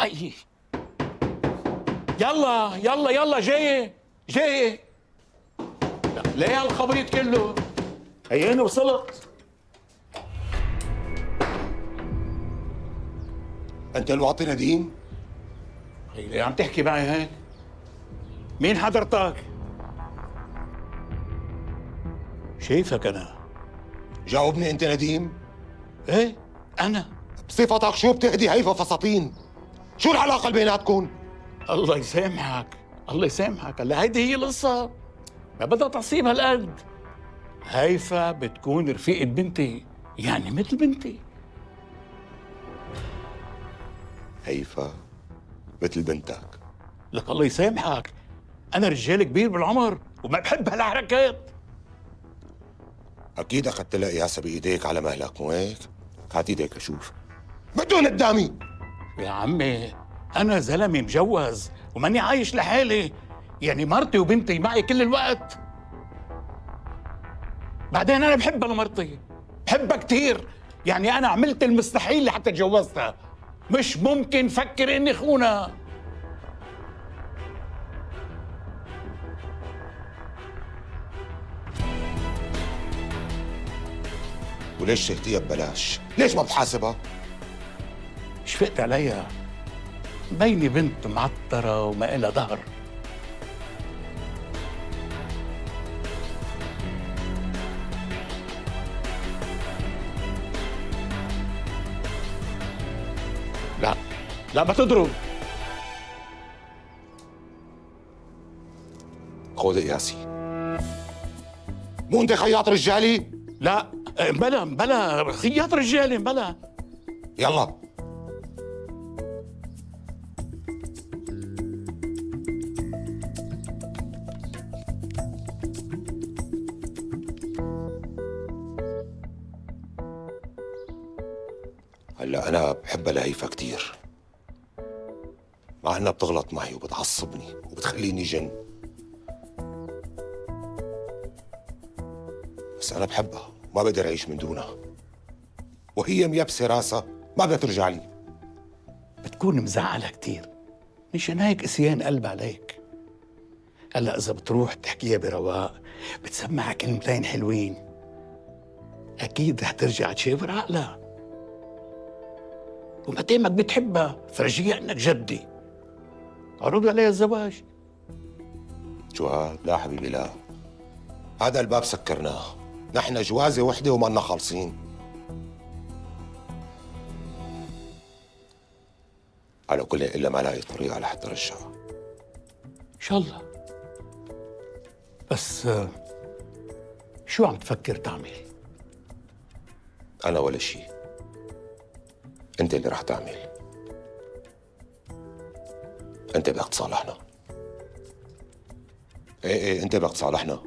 حقيقي. يلا يلا يلا، جاي جاي. ليه هالخبيط كله؟ هيني وصلت. انت الواطي نديم؟ ليه عم تحكي معي هيك؟ مين حضرتك؟ شايفك انا. جاوبني، انت نديم؟ ايه انا. بصفتك شو بتهدي هيفا فساتين؟ شو العلاقة اللي بيناتكم؟ الله يسامحك، الله يسامحك. هلا هيدي هي القصة، ما بدها تعصيب هالقد. هيفا بتكون رفيقة بنتي، يعني مثل بنتي. هيفا مثل بنتك؟ لك الله يسامحك، أنا رجال كبير بالعمر وما بحب هالحركات. اكيد اخذت تلاقي هسه بايديك على مهلك، مو هيك؟ هات ايديك اشوف. بدون قدامي. يا عمي أنا زلمة مجوز وماني عايش لحالي، يعني مرتي وبنتي معي كل الوقت. بعدين أنا بحبها لمرتي، بحبها كتير، يعني أنا عملت المستحيل لحتى تجوزتها. مش ممكن فكر إني خونها. وليش شهتيها ببلاش؟ ليش ما بتحاسبها؟ شفقت عليها، بيني بنت معطرة وما إلها ظهر. لا لا، ما تضرب. خذ قياسي. مو انت خياط رجالي؟ لا بلا خياط رجالي بلا. يلا. هلا انا بحبها لهيفا كتير، مع انها بتغلط معي وبتعصبني وبتخليني جن، بس انا بحبها وما بقدر اعيش من دونها، وهي ميبسه راسها ما بدها ترجع لي. بتكون مزعلة كتير، مشان هيك اسيان قلب عليك. هلا إذا بتروح تحكيها برواق، بتسمعها كلمتين حلوين، أكيد رح ترجع تشاور عقلها. وما دامك بتحبها فرجيها إنك جدي، عرض عليها الزواج. شو هاد؟ لا حبيبي لا، هذا الباب سكرناه، نحن جوازة وحدة ومانا خالصين. على كل إلا ما لاقي طريقة لحتى رجعها. إن شاء الله. بس شو عم تفكر تعمل؟ أنا ولا شيء، أنت اللي رح تعمل. أنت بدك تصالحنا. إيه أنت بدك تصالحنا.